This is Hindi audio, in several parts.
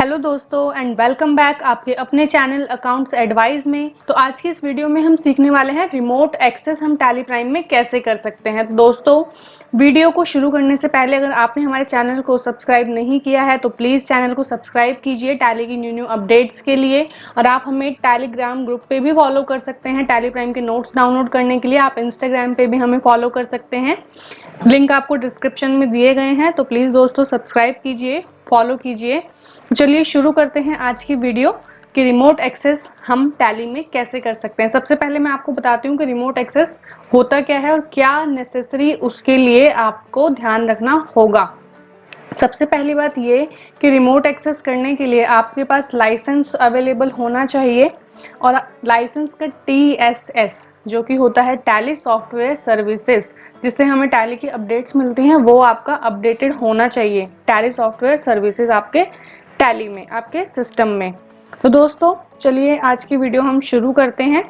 हेलो दोस्तों एंड वेलकम बैक आपके अपने चैनल अकाउंट्स एडवाइस में। तो आज की इस वीडियो में हम सीखने वाले हैं रिमोट एक्सेस हम टैली प्राइम में कैसे कर सकते हैं। तो दोस्तों, वीडियो को शुरू करने से पहले अगर आपने हमारे चैनल को सब्सक्राइब नहीं किया है तो प्लीज़ चैनल को सब्सक्राइब कीजिए टैली की न्यू अपडेट्स के लिए। और आप हमें टेलीग्राम ग्रुप पे भी फॉलो कर सकते हैं टैली प्राइम के नोट्स डाउनलोड करने के लिए। आप इंस्टाग्राम पे भी हमें फॉलो कर सकते हैं, लिंक आपको डिस्क्रिप्शन में दिए गए हैं। तो प्लीज़ दोस्तों सब्सक्राइब कीजिए, फॉलो कीजिए। चलिए शुरू करते हैं आज की वीडियो कि रिमोट एक्सेस हम टैली में कैसे कर सकते हैं। सबसे पहले मैं आपको बताती हूँ कि रिमोट एक्सेस होता क्या है और क्या नेसेसरी उसके लिए आपको ध्यान रखना होगा। सबसे पहली बात ये कि रिमोट एक्सेस करने के लिए आपके पास लाइसेंस अवेलेबल होना चाहिए और लाइसेंस का TSS जो कि होता है टैली सॉफ्टवेयर सर्विसेज, जिससे हमें टैली की अपडेट्स मिलती हैं, वो आपका अपडेटेड होना चाहिए। टैली सॉफ्टवेयर सर्विसेज आपके टैली में, आपके सिस्टम में। तो दोस्तों चलिए आज की वीडियो हम शुरू करते हैं।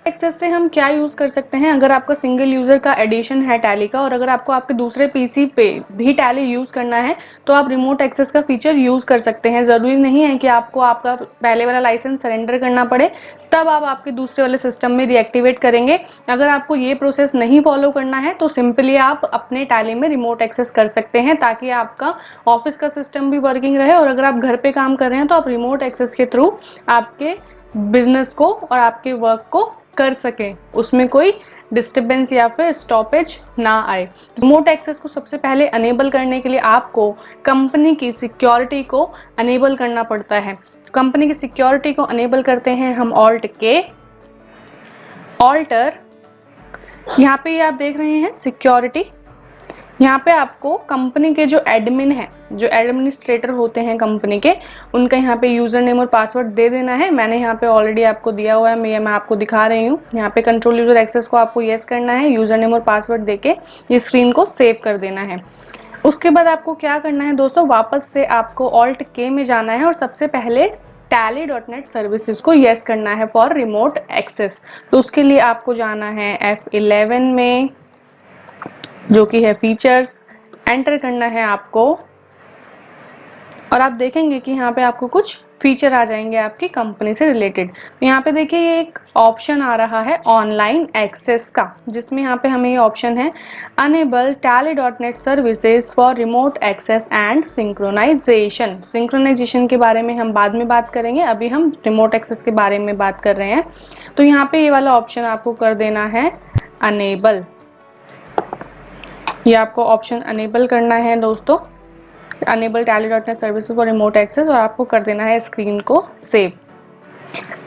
एक्सेस से हम क्या यूज़ कर सकते हैं। अगर आपका सिंगल यूज़र का एडिशन है टैली का और अगर आपको आपके दूसरे पीसी पे भी टैली यूज़ करना है तो आप रिमोट एक्सेस का फीचर यूज़ कर सकते हैं। ज़रूरी नहीं है कि आपको आपका पहले वाला लाइसेंस सरेंडर करना पड़े तब आप आपके दूसरे वाले सिस्टम में रीएक्टिवेट करेंगे। अगर आपको ये प्रोसेस नहीं फॉलो करना है तो सिंपली आप अपने टैली में रिमोट एक्सेस कर सकते हैं ताकि आपका ऑफिस का सिस्टम भी वर्किंग रहे और अगर आप घर पे काम कर रहे हैं तो आप रिमोट एक्सेस के थ्रू आपके बिजनेस को और आपके वर्क को कर सकें, उसमें कोई डिस्टर्बेंस या फिर स्टॉपेज ना आए। रिमोट एक्सेस को सबसे पहले अनेबल करने के लिए आपको कंपनी की सिक्योरिटी को अनेबल करना पड़ता है। कंपनी की सिक्योरिटी को अनेबल करते हैं हम ऑल्टर। यहाँ पे आप देख रहे हैं सिक्योरिटी। यहाँ पे आपको कंपनी के जो एडमिन है, जो एडमिनिस्ट्रेटर होते हैं कंपनी के, उनका यहाँ पे यूजर नेम और पासवर्ड दे देना है। मैंने यहाँ पे ऑलरेडी आपको दिया हुआ है, मैं आपको दिखा रही हूँ। यहाँ पे कंट्रोल यूजर एक्सेस को आपको यस करना है, यूजर नेम और पासवर्ड देके ये स्क्रीन को सेव कर देना है। उसके बाद आपको क्या करना है दोस्तों, वापस से आपको Alt-K में जाना है और सबसे पहले tally.net सर्विसेज को यस करना है फॉर रिमोट एक्सेस। तो उसके लिए आपको जाना है F11 में जो कि है फीचर्स, एंटर करना है आपको और आप देखेंगे कि यहाँ पे आपको कुछ फीचर आ जाएंगे आपकी कंपनी से रिलेटेड। तो यहाँ पे देखिए ये एक ऑप्शन आ रहा है ऑनलाइन एक्सेस का, जिसमें यहाँ पे हमें ये ऑप्शन है enable tally.net services for remote access and synchronization. Synchronization के बारे में हम बाद में बात करेंगे, अभी हम रिमोट एक्सेस के बारे में बात कर रहे हैं। तो यहाँ पे ये वाला ऑप्शन आपको कर देना है अनेबल। ये आपको ऑप्शन अनेबल करना है दोस्तों, enable tally.net services for remote access, और आपको कर देना है स्क्रीन को सेव।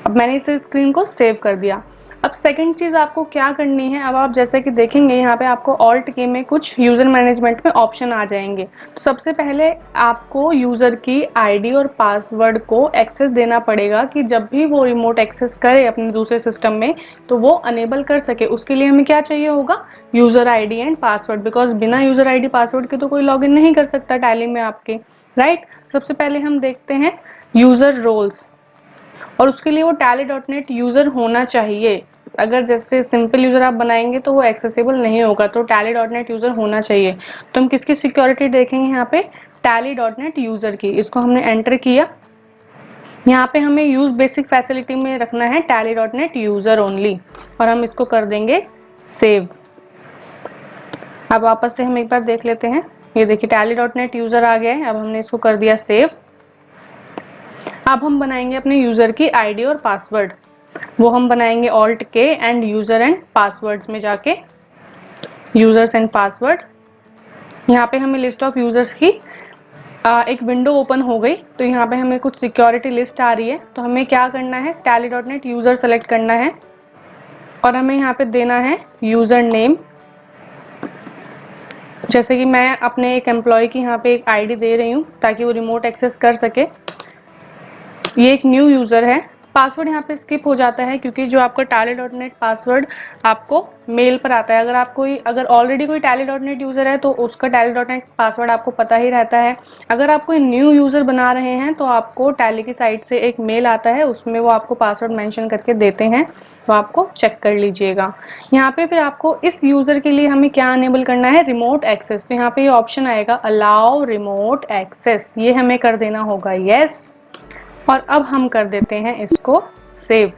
अब मैंने इस स्क्रीन को सेव कर दिया। अब सेकंड चीज़ आपको क्या करनी है, अब आप जैसे कि देखेंगे यहाँ पे आपको Alt-K में कुछ यूज़र मैनेजमेंट में ऑप्शन आ जाएंगे। तो सबसे पहले आपको यूज़र की आईडी और पासवर्ड को एक्सेस देना पड़ेगा कि जब भी वो रिमोट एक्सेस करे अपने दूसरे सिस्टम में तो वो अनेबल कर सके। उसके लिए हमें क्या चाहिए होगा, user ID and password, because बिना यूज़र आईडी पासवर्ड के तो कोई लॉगिन नहीं कर सकता टैली में आपके, राइट। सबसे पहले हम देखते हैं यूज़र रोल्स, और उसके लिए वो tally.net यूज़र होना चाहिए। अगर जैसे सिंपल यूज़र आप बनाएंगे तो वो एक्सेसिबल नहीं होगा, तो tally.net यूज़र होना चाहिए। तो हम किसकी सिक्योरिटी देखेंगे यहाँ पे, tally.net यूज़र की। इसको हमने एंटर किया। यहाँ पे हमें यूज़ बेसिक फैसिलिटी में रखना है tally.net यूज़र ओनली, और हम इसको कर देंगे सेव। अब वापस से हम एक बार देख लेते हैं। ये देखिए tally.net यूज़र आ गया है। अब हमने इसको कर दिया सेव। अब हम बनाएंगे अपने यूज़र की आईडी और पासवर्ड। वो हम बनाएंगे Alt-K end user and passwords में जाके, यूज़र्स एंड पासवर्ड। यहाँ पे हमें लिस्ट ऑफ यूज़र्स की एक विंडो ओपन हो गई। तो यहाँ पे हमें कुछ सिक्योरिटी लिस्ट आ रही है। तो हमें क्या करना है, tally.net यूज़र सेलेक्ट करना है और हमें यहाँ पे देना है यूज़र नेम। जैसे कि मैं अपने एक एम्प्लॉय की यहाँ पे एक आईडी दे रही हूँ ताकि वो रिमोट एक्सेस कर सके। ये एक न्यू यूज़र है। पासवर्ड यहाँ पे स्किप हो जाता है क्योंकि जो आपका tally.net पासवर्ड आपको मेल पर आता है। अगर ऑलरेडी कोई tally.net यूज़र है तो उसका tally.net पासवर्ड आपको पता ही रहता है। अगर आप कोई न्यू यूज़र बना रहे हैं तो आपको टैली की साइट से एक मेल आता है, उसमें वो आपको पासवर्ड मेंशन करके देते हैं, तो आपको चेक कर लीजिएगा। यहाँ पे फिर आपको इस यूज़र के लिए हमें क्या अनेबल करना है, रिमोट एक्सेस। तो यहाँ पे ये ऑप्शन आएगा अलाउ रिमोट एक्सेस, ये हमें कर देना होगा यस। और अब हम कर देते हैं इसको सेव।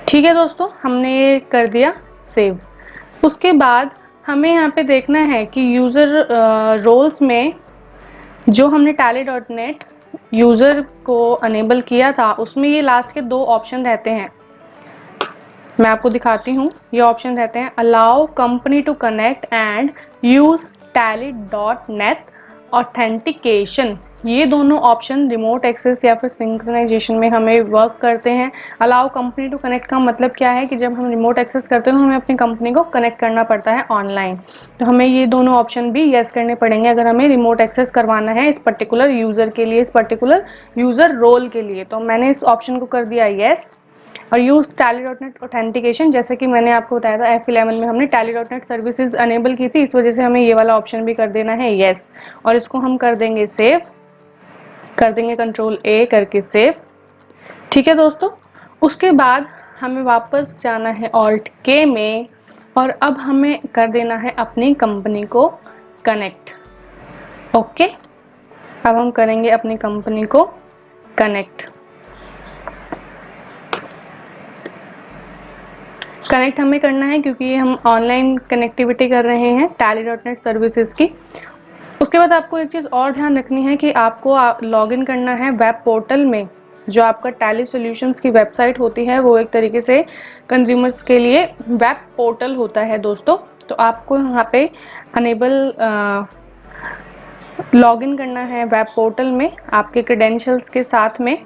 ठीक है दोस्तों, हमने ये कर दिया सेव। उसके बाद हमें यहाँ पे देखना है कि यूज़र रोल्स में जो हमने tally.net यूज़र को अनेबल किया था उसमें ये लास्ट के 2 ऑप्शन रहते हैं। मैं आपको दिखाती हूँ। ये ऑप्शन रहते हैं allow company to connect and use tally.net authentication. ये दोनों ऑप्शन रिमोट एक्सेस या फिर सिंक्रोनाइजेशन में हमें वर्क करते हैं। अलाउ कंपनी टू कनेक्ट का मतलब क्या है कि जब हम रिमोट एक्सेस करते हैं तो हमें अपनी कंपनी को कनेक्ट करना पड़ता है ऑनलाइन, तो हमें ये दोनों ऑप्शन भी यस करने पड़ेंगे अगर हमें रिमोट एक्सेस करवाना है इस पर्टिकुलर यूज़र के लिए, इस पर्टिकुलर यूज़र रोल के लिए। तो मैंने इस ऑप्शन को कर दिया यस। और यूज tally.net ऑथेंटिकेशन, जैसे कि मैंने आपको बताया था F11 में हमने tally.net सर्विसेज अनेबल की थी, इस वजह से हमें ये वाला ऑप्शन भी कर देना है यस। और इसको हम कर देंगे सेव, कर देंगे कंट्रोल A करके सेव। ठीक है दोस्तों, उसके बाद हमें वापस जाना है ऑल्ट K में और अब हमें कर देना है अपनी कंपनी को कनेक्ट। ओके, अब हम करेंगे अपनी कंपनी को कनेक्ट। कनेक्ट हमें करना है क्योंकि ये हम ऑनलाइन कनेक्टिविटी कर रहे हैं tally.net सर्विसेज की। उसके बाद आपको एक चीज़ और ध्यान रखनी है कि आपको लॉगिन करना है वेब पोर्टल में। जो आपका टैली सॉल्यूशंस की वेबसाइट होती है वो एक तरीके से कंज्यूमर्स के लिए वेब पोर्टल होता है दोस्तों। तो आपको यहाँ पे अनेबल लॉगिन करना है वेब पोर्टल में आपके क्रेडेंशियल्स के साथ में।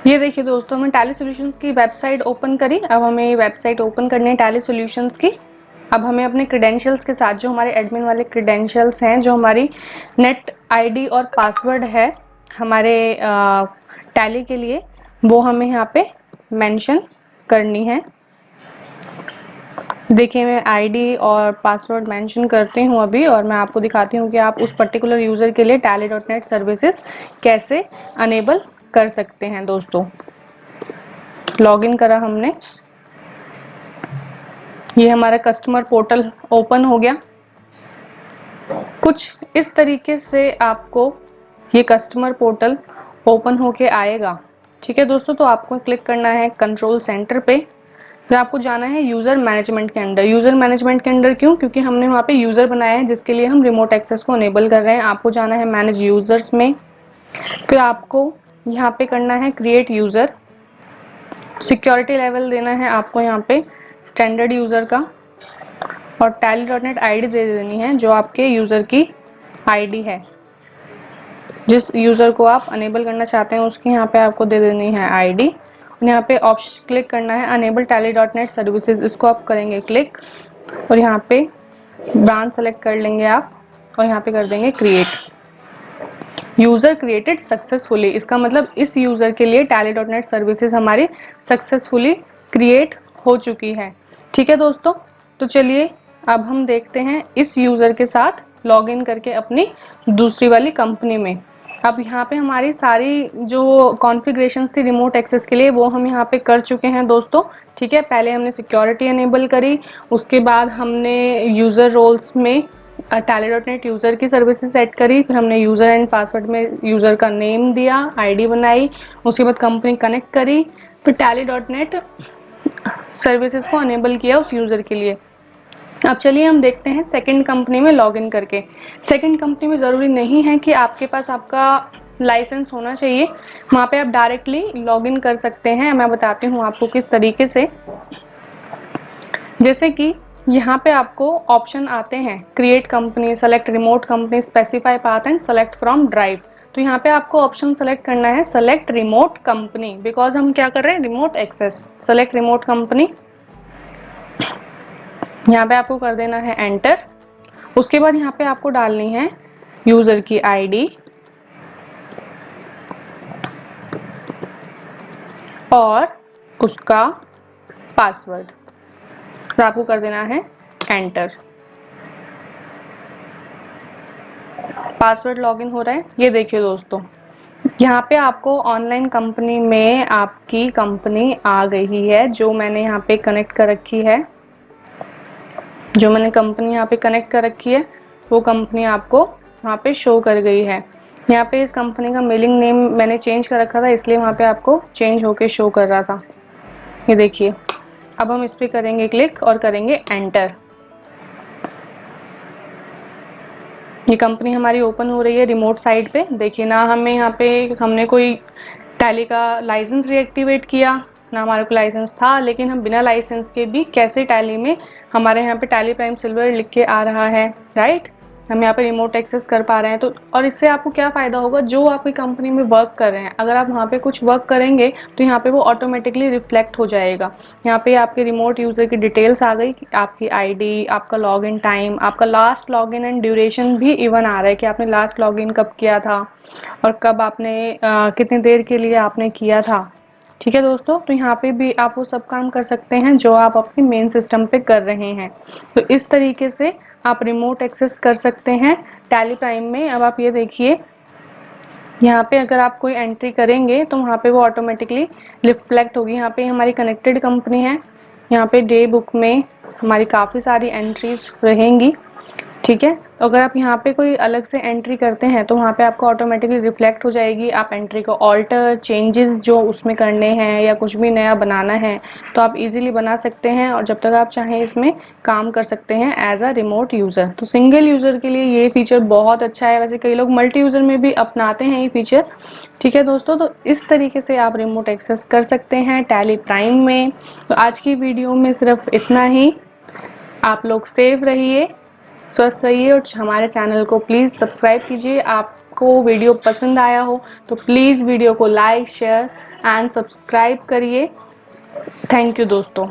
ये देखिए दोस्तों, हमने टैली सॉल्यूशंस की वेबसाइट ओपन करी। अब हमें ये वेबसाइट ओपन करनी है टैली सॉल्यूशंस की। अब हमें अपने क्रेडेंशियल्स के साथ, जो हमारे एडमिन वाले क्रेडेंशियल्स हैं, जो हमारी नेट आईडी और पासवर्ड है हमारे टैली के लिए, वो हमें यहाँ पे मेंशन करनी है। देखिए मैं आईडी और पासवर्ड मेंशन करती हूँ अभी, और मैं आपको दिखाती हूँ कि आप उस पर्टिकुलर यूज़र के लिए tally.net सर्विसेज कैसे अनेबल कर सकते हैं। दोस्तों लॉगिन करा हमने, ये हमारा कस्टमर पोर्टल ओपन हो गया। कुछ इस तरीके से आपको ये कस्टमर पोर्टल ओपन होके आएगा। ठीक है दोस्तों, तो आपको क्लिक करना है कंट्रोल सेंटर पे, फिर आपको जाना है यूज़र मैनेजमेंट के अंदर। यूज़र मैनेजमेंट के अंदर क्यों? क्योंकि हमने वहाँ पे यूज़र बनाया है जिसके लिए हम रिमोट एक्सेस को अनेबल कर रहे हैं। आपको जाना है मैनेज यूज़र्स में, फिर आपको यहाँ पे करना है क्रिएट यूज़र। सिक्योरिटी लेवल देना है आपको यहाँ पे स्टैंडर्ड यूज़र का, और tally.net आईडी दे देनी है जो आपके यूज़र की आईडी है। जिस यूज़र को आप अनेबल करना चाहते हैं उसकी यहाँ पे आपको दे देनी है आईडी। यहाँ पे ऑप्शन क्लिक करना है अनेबल tally.net सर्विसेज, इसको आप करेंगे क्लिक और यहाँ पे ब्रांच सेलेक्ट कर लेंगे आप और यहाँ पे कर देंगे क्रिएट। यूज़र क्रिएटेड सक्सेसफुली, इसका मतलब इस यूज़र के लिए tally.net सर्विसेज हमारी सक्सेसफुली क्रिएट हो चुकी है। ठीक है दोस्तों, तो चलिए अब हम देखते हैं इस यूज़र के साथ लॉगिन करके अपनी दूसरी वाली कंपनी में। अब यहाँ पे हमारी सारी जो कॉन्फ़िगरेशंस थी रिमोट एक्सेस के लिए वो हम यहाँ पे कर चुके हैं दोस्तों। ठीक है, पहले हमने सिक्योरिटी एनेबल करी, उसके बाद हमने यूज़र रोल्स में tally.net यूज़र की सर्विसेज सेट करी, फिर हमने यूज़र एंड पासवर्ड में यूज़र का नेम दिया, आईडी बनाई, उसके बाद कंपनी कनेक्ट करी, फिर tally.net सर्विसेज को अनेबल किया उस यूज़र के लिए। अब चलिए हम देखते हैं सेकंड कंपनी में लॉगिन करके। सेकंड कंपनी में ज़रूरी नहीं है कि आपके पास आपका लाइसेंस होना चाहिए, वहाँ पे आप डायरेक्टली लॉगिन कर सकते हैं। मैं बताती हूँ आपको किस तरीके से। जैसे कि यहाँ पे आपको ऑप्शन आते हैं create company, select remote company, specify path and select from drive. तो यहाँ पे आपको ऑप्शन सेलेक्ट करना है सेलेक्ट रिमोट कंपनी, बिकॉज हम क्या कर रहे हैं remote access. Select remote company, यहाँ पे आपको कर देना है एंटर। उसके बाद यहाँ पे आपको डालनी है यूज़र की आईडी और उसका पासवर्ड, फिर आपको कर देना है एंटर। पासवर्ड लॉगिन हो रहा है, ये देखिए दोस्तों यहाँ पे आपको ऑनलाइन कंपनी में आपकी कंपनी आ गई है जो मैंने यहाँ पे कनेक्ट कर रखी है। जो मैंने कंपनी यहाँ पे कनेक्ट कर रखी है वो कंपनी आपको वहाँ पे शो कर गई है। यहाँ पे इस कंपनी का मेलिंग नेम मैंने चेंज कर रखा था, इसलिए वहाँ पे आपको चेंज होके शो कर रहा था। ये देखिए, अब हम इस पे करेंगे क्लिक और करेंगे एंटर। ये कंपनी हमारी ओपन हो रही है रिमोट साइट पे। देखिए ना, हमें यहाँ पे हमने कोई टैली का लाइसेंस रीएक्टिवेट किया, ना हमारे को लाइसेंस था, लेकिन हम बिना लाइसेंस के भी कैसे टैली में हमारे यहाँ पे टैली प्राइम सिल्वर लिख के आ रहा है, राइट। हम यहाँ पे रिमोट एक्सेस कर पा रहे हैं। तो और इससे आपको क्या फ़ायदा होगा, जो आपकी कंपनी में वर्क कर रहे हैं, अगर आप वहाँ पे कुछ वर्क करेंगे तो यहाँ पे वो ऑटोमेटिकली रिफ्लेक्ट हो जाएगा। यहाँ पे आपके रिमोट यूज़र की डिटेल्स आ गई, आपकी आईडी, आपका लॉगिन टाइम, आपका लास्ट लॉगिन एंड ड्यूरेशन भी इवन आ रहा है कि आपने लास्ट लॉगिन कब किया था और कब आपने कितनी देर के लिए आपने किया था। ठीक है दोस्तों, तो यहाँ पे भी आप वो सब काम कर सकते हैं जो आप अपने मेन सिस्टम पे कर रहे हैं। तो इस तरीके से आप रिमोट एक्सेस कर सकते हैं टैली प्राइम में। अब आप ये देखिए, यहाँ पे अगर आप कोई एंट्री करेंगे तो वहाँ पे वो ऑटोमेटिकली रिफ्लेक्ट होगी। यहाँ पे हमारी कनेक्टेड कंपनी है, यहाँ पे डे बुक में हमारी काफ़ी सारी एंट्रीज रहेंगी। ठीक है, तो अगर आप यहाँ पे कोई अलग से एंट्री करते हैं तो वहाँ पे आपको ऑटोमेटिकली रिफ्लेक्ट हो जाएगी। आप एंट्री को ऑल्टर, चेंजेस जो उसमें करने हैं या कुछ भी नया बनाना है तो आप इजीली बना सकते हैं, और जब तक आप चाहें इसमें काम कर सकते हैं एज अ रिमोट यूज़र। तो सिंगल यूज़र के लिए ये फीचर बहुत अच्छा है। वैसे कई लोग मल्टी यूज़र में भी अपनाते हैं ये फीचर। ठीक है दोस्तों, तो इस तरीके से आप रिमोट एक्सेस कर सकते हैं टैली प्राइम में। तो आज की वीडियो में सिर्फ इतना ही। आप लोग सेफ रहिए, स्वस्थ रहिए, और हमारे चैनल को प्लीज़ सब्सक्राइब कीजिए। आपको वीडियो पसंद आया हो तो प्लीज़ वीडियो को लाइक, शेयर एंड सब्सक्राइब करिए। थैंक यू दोस्तों।